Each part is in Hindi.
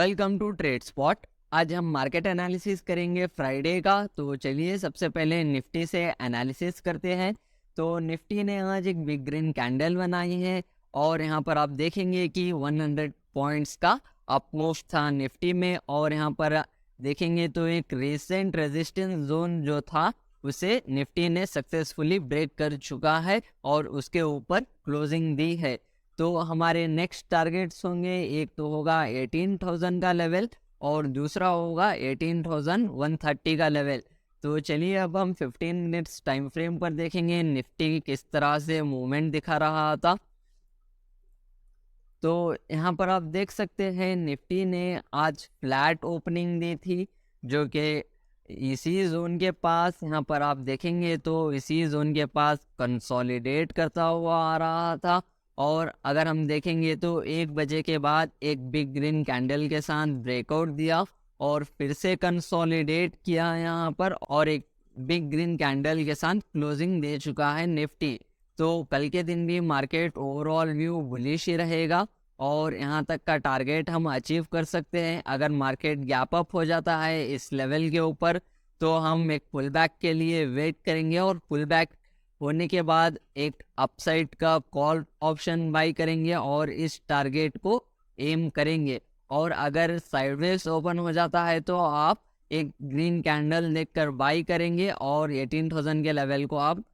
Welcome to trade spot. आज हम मार्केट एनालिसिस करेंगे फ्राइडे का। तो चलिए सबसे पहले निफ्टी से एनालिसिस करते हैं। तो निफ्टी ने आज एक बिग ग्रीन कैंडल बनाई है और यहाँ पर आप देखेंगे कि 100 पॉइंट्स का अपमूव था निफ्टी में। और यहाँ पर देखेंगे तो एक रिसेंट रेजिस्टेंस जोन जो था उसे निफ्टी ने सक्सेसफुली ब्रेक कर चुका है और उसके ऊपर क्लोजिंग दी है। तो हमारे नेक्स्ट टारगेट्स होंगे, एक तो होगा 18,000 का लेवल और दूसरा होगा 18,130 का लेवल। तो चलिए अब हम 15 मिनट्स टाइम फ्रेम पर देखेंगे निफ्टी किस तरह से मूवमेंट दिखा रहा था। तो यहाँ पर आप देख सकते हैं निफ्टी ने आज फ्लैट ओपनिंग दी थी, जो कि इसी जोन के पास यहाँ पर आप देखेंगे तो इसी जोन के पास कंसोलिडेट करता हुआ आ रहा था। और अगर हम देखेंगे तो 1 बजे के बाद एक बिग ग्रीन कैंडल के साथ ब्रेकआउट दिया और फिर से कंसोलिडेट किया यहाँ पर और एक बिग ग्रीन कैंडल के साथ क्लोजिंग दे चुका है निफ्टी। तो कल के दिन भी मार्केट ओवरऑल व्यू बुलिश ही रहेगा और यहाँ तक का टारगेट हम अचीव कर सकते हैं। अगर मार्केट गैप अप हो जाता है इस लेवल के ऊपर तो हम एक पुल बैक के लिए वेट करेंगे और पुल बैक होने के बाद एक अपसाइड का कॉल ऑप्शन बाई करेंगे और इस टारगेट को एम करेंगे। और अगर साइडवेज ओपन हो जाता है तो आप एक ग्रीन कैंडल देखकर बाई करेंगे और 18,000 के लेवल को आप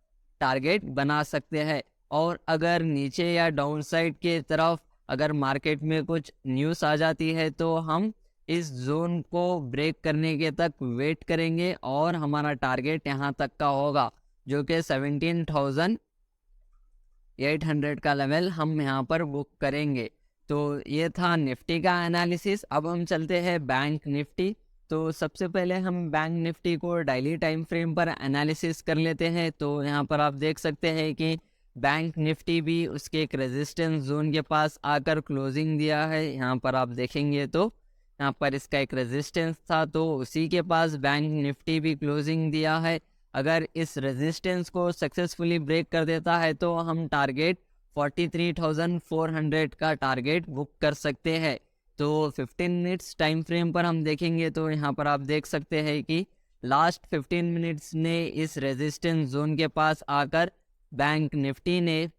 टारगेट बना सकते हैं। और अगर नीचे या डाउन साइड के तरफ अगर मार्केट में कुछ न्यूज़ आ जाती है तो हम इस जोन को ब्रेक करने के तक वेट करेंगे और हमारा टारगेट यहाँ तक का होगा, जो कि 17,800 का लेवल हम यहाँ पर बुक करेंगे। तो ये था निफ्टी का एनालिसिस। अब हम चलते हैं बैंक निफ्टी। तो सबसे पहले हम बैंक निफ्टी को डेली टाइम फ्रेम पर एनालिसिस कर लेते हैं। तो यहाँ पर आप देख सकते हैं कि बैंक निफ्टी भी उसके एक रेजिस्टेंस जोन के पास आकर क्लोजिंग दिया है। यहाँ पर आप देखेंगे तो यहाँ पर इसका एक रेजिस्टेंस था तो उसी के पास बैंक निफ्टी भी क्लोजिंग दिया है। अगर इस रेजिस्टेंस को सक्सेसफुली ब्रेक कर देता है तो हम टारगेट 43,400 का टारगेट बुक कर सकते हैं। तो 15 मिनट्स टाइम फ्रेम पर हम देखेंगे तो यहाँ पर आप देख सकते हैं कि लास्ट 15 मिनट्स ने इस रेजिस्टेंस जोन के पास आकर बैंक निफ्टी ने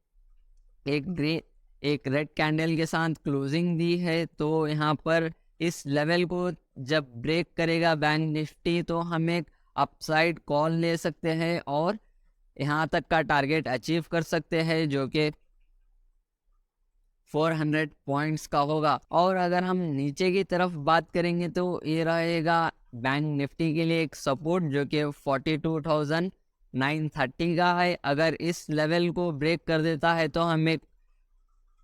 एक रेड कैंडल के साथ क्लोजिंग दी है। तो यहाँ पर इस लेवल को जब ब्रेक करेगा बैंक निफ्टी तो हम एक अपसाइड कॉल ले सकते हैं और यहाँ तक का टारगेट अचीव कर सकते हैं, जो कि 400 पॉइंट्स का होगा। और अगर हम नीचे की तरफ बात करेंगे तो ये रहेगा बैंक निफ्टी के लिए एक सपोर्ट, जो कि 42,930 का है। अगर इस लेवल को ब्रेक कर देता है तो हम एक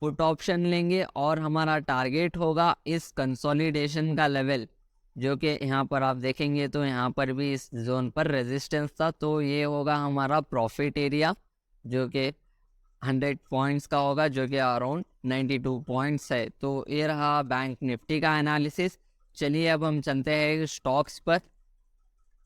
पुट ऑप्शन लेंगे और हमारा टारगेट होगा इस कंसोलिडेशन का लेवल, जो कि यहाँ पर आप देखेंगे तो यहाँ पर भी इस जोन पर रेजिस्टेंस था। तो ये होगा हमारा प्रॉफिट एरिया, जो कि 100 पॉइंट्स का होगा, जो कि अराउंड 92 पॉइंट्स है। तो ये रहा बैंक निफ्टी का एनालिसिस। चलिए अब हम चलते हैं स्टॉक्स पर।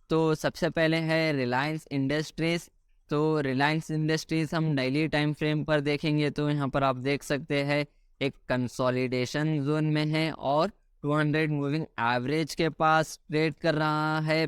तो सबसे पहले है रिलायंस इंडस्ट्रीज। तो रिलायंस इंडस्ट्रीज हम डेली टाइम फ्रेम पर देखेंगे तो यहाँ पर आप देख सकते हैं एक कंसोलिडेशन जोन में है और 200 मूविंग एवरेज के पास ट्रेड कर रहा है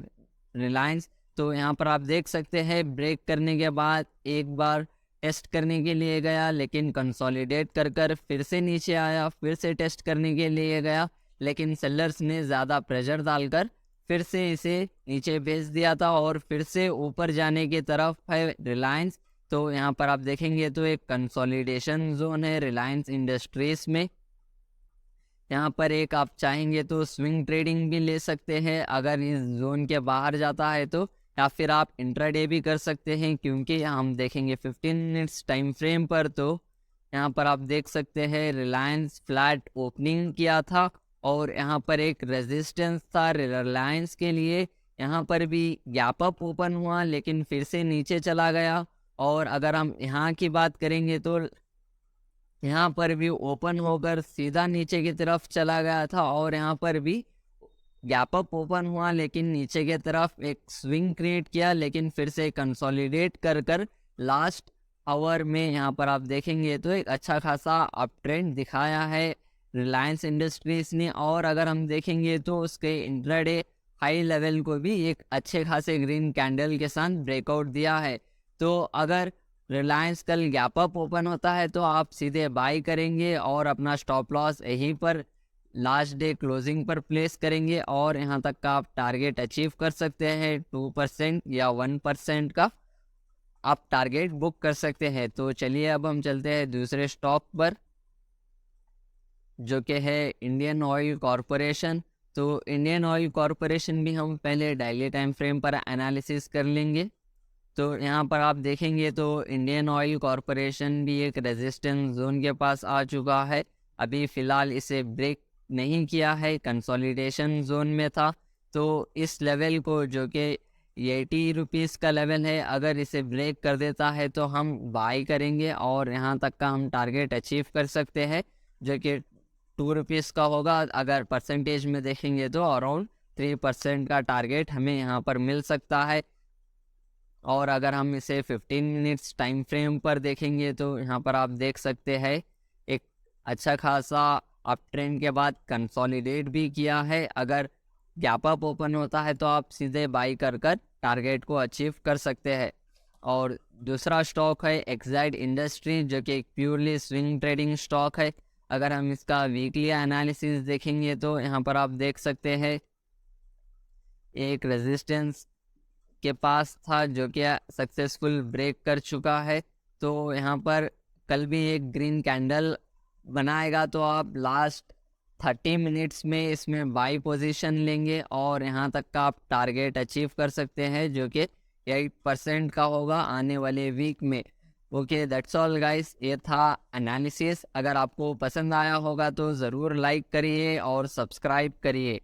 रिलायंस। तो यहाँ पर आप देख सकते हैं ब्रेक करने के बाद एक बार टेस्ट करने के लिए गया, लेकिन कंसोलिडेट कर फिर से नीचे आया, फिर से टेस्ट करने के लिए गया, लेकिन सेलर्स ने ज़्यादा प्रेशर डालकर फिर से इसे नीचे भेज दिया था और फिर से ऊपर जाने की तरफ है रिलायंस। तो यहाँ पर आप देखेंगे तो एक कंसोलिडेशन जोन है रिलायंस इंडस्ट्रीज में। यहाँ पर एक आप चाहेंगे तो स्विंग ट्रेडिंग भी ले सकते हैं अगर इस जोन के बाहर जाता है तो, या फिर आप इंट्राडे भी कर सकते हैं, क्योंकि हम देखेंगे 15 मिनट्स टाइम फ्रेम पर। तो यहाँ पर आप देख सकते हैं रिलायंस फ्लैट ओपनिंग किया था और यहाँ पर एक रेजिस्टेंस था रिलायंस के लिए। यहाँ पर भी गैप अप ओपन हुआ लेकिन फिर से नीचे चला गया। और अगर हम यहाँ की बात करेंगे तो यहाँ पर भी ओपन होकर सीधा नीचे की तरफ चला गया था और यहाँ पर भी गैप अप ओपन हुआ लेकिन नीचे की तरफ एक स्विंग क्रिएट किया, लेकिन फिर से कंसोलिडेट कर लास्ट आवर में यहाँ पर आप देखेंगे तो एक अच्छा खासा अप ट्रेंड दिखाया है रिलायंस इंडस्ट्रीज ने, और अगर हम देखेंगे तो उसके इंट्राडे हाई लेवल को भी एक अच्छे खासे ग्रीन कैंडल के साथ ब्रेकआउट दिया है। तो अगर रिलायंस कल गैप अप ओपन होता है तो आप सीधे बाई करेंगे और अपना स्टॉप लॉस यहीं पर लास्ट डे क्लोजिंग पर प्लेस करेंगे, और यहाँ तक का आप टारगेट अचीव कर सकते हैं। 2% या 1% का आप टारगेट बुक कर सकते हैं। तो चलिए अब हम चलते हैं दूसरे स्टॉक पर, जो कि है इंडियन ऑयल कॉरपोरेशन। तो इंडियन ऑयल कॉरपोरेशन भी हम पहले डेली टाइम फ्रेम पर एनालिसिस कर लेंगे। तो यहाँ पर आप देखेंगे तो इंडियन ऑयल कॉरपोरेशन भी एक रेजिस्टेंस जोन के पास आ चुका है। अभी फ़िलहाल इसे ब्रेक नहीं किया है, कंसोलिडेशन जोन में था। तो इस लेवल को, जो कि 80 रुपीज़ का लेवल है, अगर इसे ब्रेक कर देता है तो हम बाई करेंगे और यहाँ तक का हम टारगेट अचीव कर सकते हैं, जो कि 2 रुपीज़ का होगा। अगर परसेंटेज में देखेंगे तो अराउंड 3% का टारगेट हमें यहाँ पर मिल सकता है। और अगर हम इसे 15 मिनट्स टाइम फ्रेम पर देखेंगे तो यहाँ पर आप देख सकते हैं एक अच्छा खासा अप ट्रेंड के बाद कंसोलिडेट भी किया है। अगर गैप अप ओपन होता है तो आप सीधे बाई कर टारगेट को अचीव कर सकते हैं। और दूसरा स्टॉक है एक्साइड इंडस्ट्री, जो कि एक प्योरली स्विंग ट्रेडिंग स्टॉक है। अगर हम इसका वीकली एनालिसिस देखेंगे तो यहाँ पर आप देख सकते हैं एक रेजिस्टेंस के पास था, जो कि सक्सेसफुल ब्रेक कर चुका है। तो यहाँ पर कल भी एक ग्रीन कैंडल बनाएगा तो आप लास्ट 30 मिनट्स में इसमें बाई पोजीशन लेंगे और यहाँ तक का आप टारगेट अचीव कर सकते हैं, जो कि 8% का होगा आने वाले वीक में। ओके, दैट्स ऑल गाइस, ये था एनालिसिस। अगर आपको पसंद आया होगा तो ज़रूर लाइक करिए और सब्सक्राइब करिए।